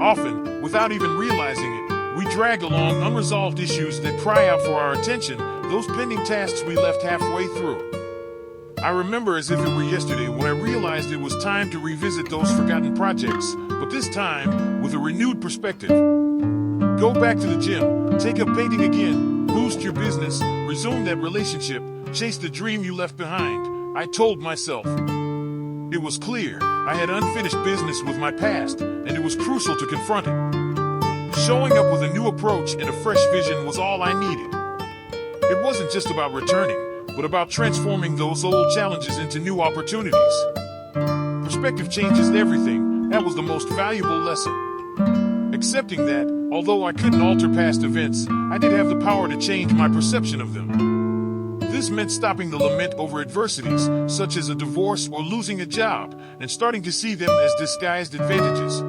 Often, without even realizing it, we drag along unresolved issues that cry out for our attention, those pending tasks we left halfway through. I remember as if it were yesterday when I realized it was time to revisit those forgotten projects, but this time with a renewed perspective. Go back to the gym, take up painting again, boost your business, resume that relationship, chase the dream you left behind, I told myself. It was clear I had unfinished business with my past, and it was crucial to confront it. Showing up with a new approach and a fresh vision was all I needed. It wasn't just about returning, but about transforming those old challenges into new opportunities. Perspective changes everything. That was the most valuable lesson. Accepting that, although I couldn't alter past events, I did have the power to change my perception of them. This meant stopping the lament over adversities, such as a divorce or losing a job, and starting to see them as disguised advantages.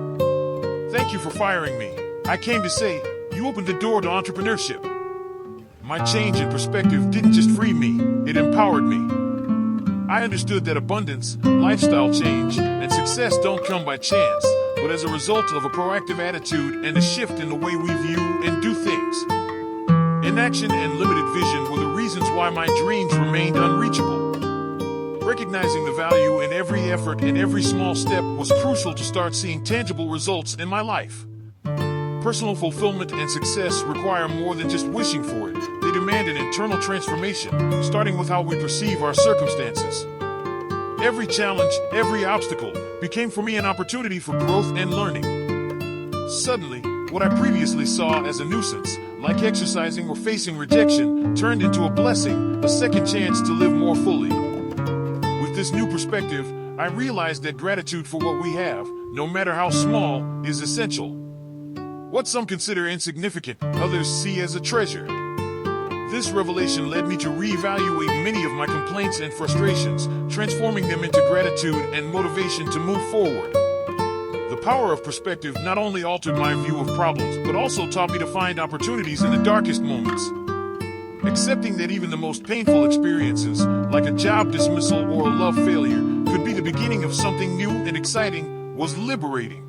Thank you for firing me. I came to say, you opened the door to entrepreneurship. My change in perspective didn't just free me, it empowered me. I understood that abundance, lifestyle change, and success don't come by chance, but as a result of a proactive attitude and a shift in the way we view and do things. Inaction and limited vision were the reasons why my dreams remained unreachable. Recognizing the value in every effort and every small step was crucial to start seeing tangible results in my life. Personal fulfillment and success require more than just wishing for it. They demand an internal transformation, starting with how we perceive our circumstances. Every challenge, every obstacle, became for me an opportunity for growth and learning. Suddenly, what I previously saw as a nuisance, like exercising or facing rejection, turned into a blessing, a second chance to live more fully. With this new perspective, I realized that gratitude for what we have, no matter how small, is essential. What some consider insignificant, others see as a treasure. This revelation led me to reevaluate many of my complaints and frustrations, transforming them into gratitude and motivation to move forward. The power of perspective not only altered my view of problems, but also taught me to find opportunities in the darkest moments. Accepting that even the most painful experiences, like a job dismissal or a love failure, could be the beginning of something new and exciting, was liberating.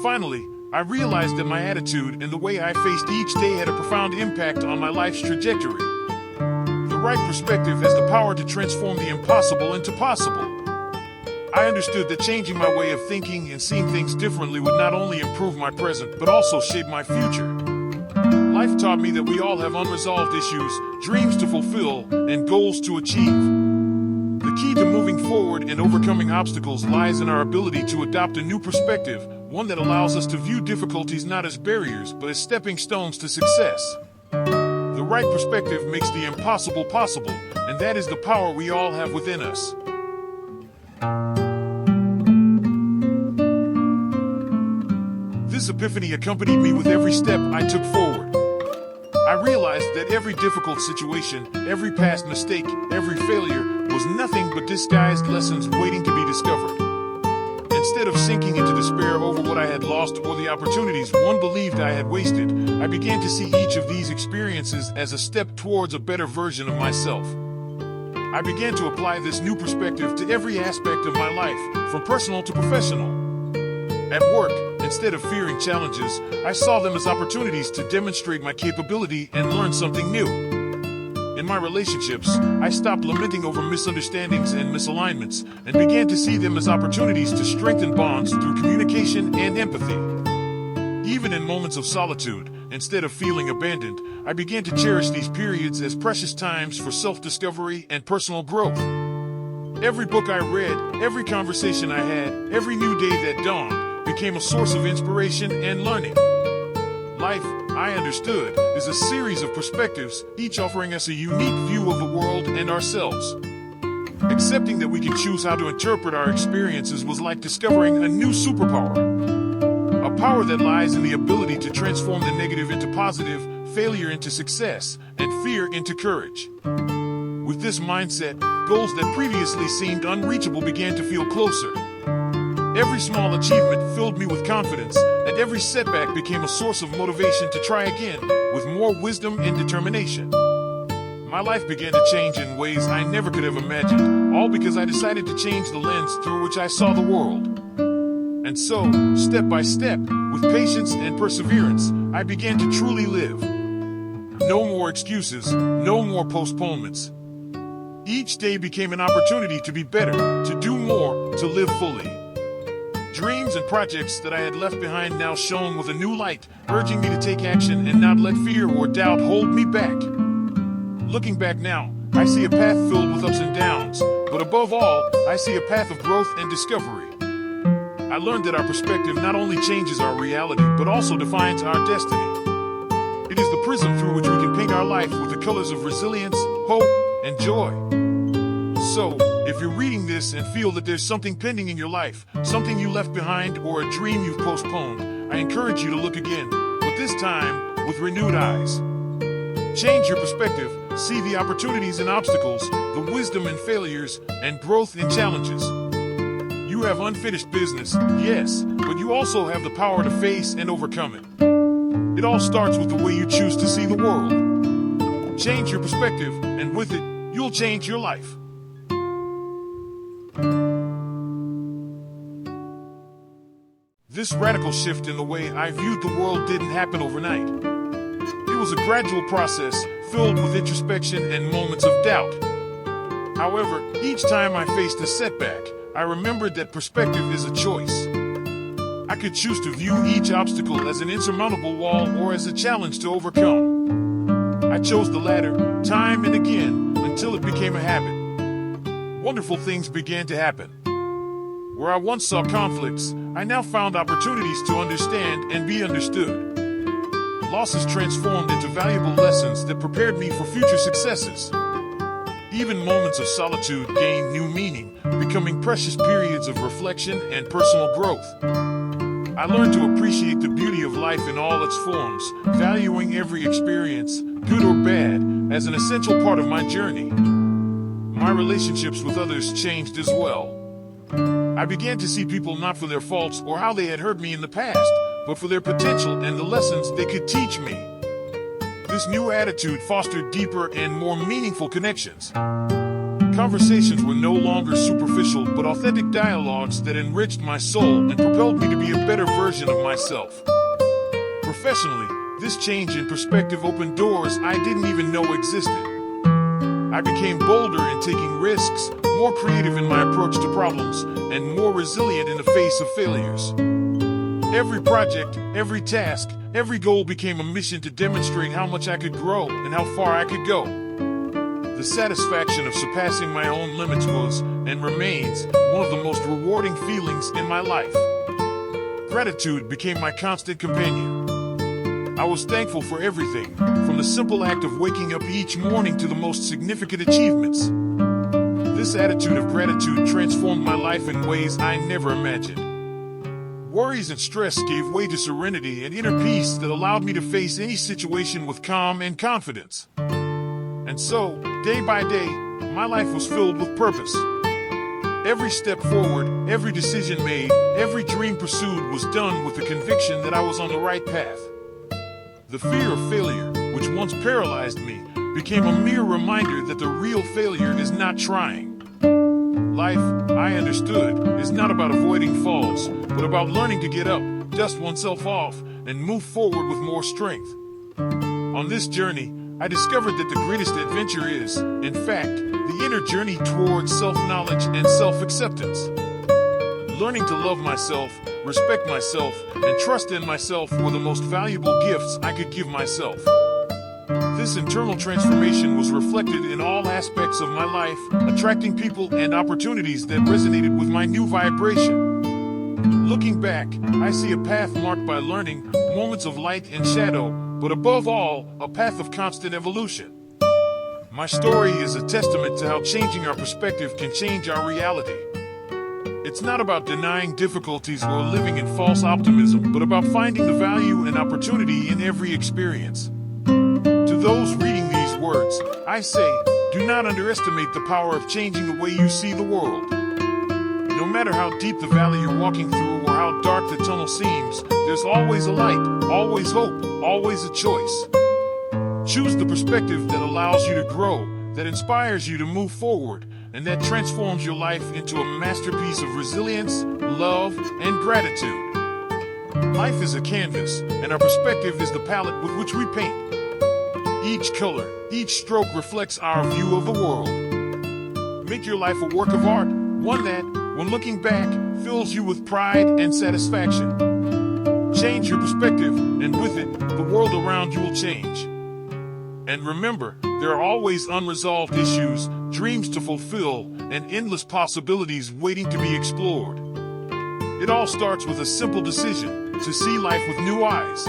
Finally, I realized that my attitude and the way I faced each day had a profound impact on my life's trajectory. The right perspective has the power to transform the impossible into possible. I understood that changing my way of thinking and seeing things differently would not only improve my present, but also shape my future. Life taught me that we all have unresolved issues, dreams to fulfill, and goals to achieve. The key to moving forward and overcoming obstacles lies in our ability to adopt a new perspective, one that allows us to view difficulties not as barriers, but as stepping stones to success. The right perspective makes the impossible possible, and that is the power we all have within us. This epiphany accompanied me with every step I took forward. I realized that every difficult situation, every past mistake, every failure was nothing but disguised lessons waiting to be discovered. Instead of sinking into despair over what I had lost or the opportunities one believed I had wasted, I began to see each of these experiences as a step towards a better version of myself. I began to apply this new perspective to every aspect of my life, from personal to professional. At work, instead of fearing challenges, I saw them as opportunities to demonstrate my capability and learn something new. In my relationships, I stopped lamenting over misunderstandings and misalignments and began to see them as opportunities to strengthen bonds through communication and empathy. Even in moments of solitude, instead of feeling abandoned, I began to cherish these periods as precious times for self-discovery and personal growth. Every book I read, every conversation I had, every new day that dawned became a source of inspiration and learning. Life, I understood, is a series of perspectives, each offering us a unique view of the world and ourselves. Accepting that we can choose how to interpret our experiences was like discovering a new superpower. A power that lies in the ability to transform the negative into positive, failure into success, and fear into courage. With this mindset, goals that previously seemed unreachable began to feel closer. Every small achievement filled me with confidence, and every setback became a source of motivation to try again, with more wisdom and determination. My life began to change in ways I never could have imagined, all because I decided to change the lens through which I saw the world. And so, step by step, with patience and perseverance, I began to truly live. No more excuses, no more postponements. Each day became an opportunity to be better, to do more, to live fully. Dreams and projects that I had left behind now shone with a new light, urging me to take action and not let fear or doubt hold me back. Looking back now, I see a path filled with ups and downs, but above all, I see a path of growth and discovery. I learned that our perspective not only changes our reality, but also defines our destiny. It is the prism through which we can paint our life with the colors of resilience, hope, and joy. So, if you're reading this and feel that there's something pending in your life, something you left behind, or a dream you've postponed, I encourage you to look again, but this time with renewed eyes. Change your perspective, see the opportunities and obstacles, the wisdom in failures, and growth in challenges. You have unfinished business, yes, but you also have the power to face and overcome it. It all starts with the way you choose to see the world. Change your perspective, and with it, you'll change your life. This radical shift in the way I viewed the world didn't happen overnight. It was a gradual process, filled with introspection and moments of doubt. However, each time I faced a setback, I remembered that perspective is a choice. I could choose to view each obstacle as an insurmountable wall or as a challenge to overcome. I chose the latter, time and again, until it became a habit. Wonderful things began to happen. Where I once saw conflicts, I now found opportunities to understand and be understood. Losses transformed into valuable lessons that prepared me for future successes. Even moments of solitude gained new meaning, becoming precious periods of reflection and personal growth. I learned to appreciate the beauty of life in all its forms, valuing every experience, good or bad, as an essential part of my journey. My relationships with others changed as well. I began to see people not for their faults or how they had hurt me in the past, but for their potential and the lessons they could teach me. This new attitude fostered deeper and more meaningful connections. Conversations were no longer superficial, but authentic dialogues that enriched my soul and propelled me to be a better version of myself. Professionally, this change in perspective opened doors I didn't even know existed. I became bolder in taking risks, more creative in my approach to problems, and more resilient in the face of failures. Every project, every task, every goal became a mission to demonstrate how much I could grow and how far I could go. The satisfaction of surpassing my own limits was, and remains, one of the most rewarding feelings in my life. Gratitude became my constant companion. I was thankful for everything, from the simple act of waking up each morning to the most significant achievements. This attitude of gratitude transformed my life in ways I never imagined. Worries and stress gave way to serenity and inner peace that allowed me to face any situation with calm and confidence. And so, day by day, my life was filled with purpose. Every step forward, every decision made, every dream pursued was done with the conviction that I was on the right path. The fear of failure, which once paralyzed me, became a mere reminder that the real failure is not trying. Life, I understood, is not about avoiding falls, but about learning to get up, dust oneself off, and move forward with more strength. On this journey, I discovered that the greatest adventure is, in fact, the inner journey towards self-knowledge and self-acceptance. Learning to love myself, respect myself, and trust in myself were the most valuable gifts I could give myself. This internal transformation was reflected in all aspects of my life, attracting people and opportunities that resonated with my new vibration. Looking back, I see a path marked by learning, moments of light and shadow, but above all, a path of constant evolution. My story is a testament to how changing our perspective can change our reality. It's not about denying difficulties or living in false optimism, but about finding the value and opportunity in every experience. To those reading these words, I say, do not underestimate the power of changing the way you see the world. No matter how deep the valley you're walking through or how dark the tunnel seems, there's always a light, always hope, always a choice. Choose the perspective that allows you to grow, that inspires you to move forward, and that transforms your life into a masterpiece of resilience, love, and gratitude. Life is a canvas, and our perspective is the palette with which we paint. Each color, each stroke reflects our view of the world. Make your life a work of art, one that, when looking back, fills you with pride and satisfaction. Change your perspective, and with it, the world around you will change. And remember, there are always unresolved issues, dreams to fulfill, and endless possibilities waiting to be explored. It all starts with a simple decision: to see life with new eyes.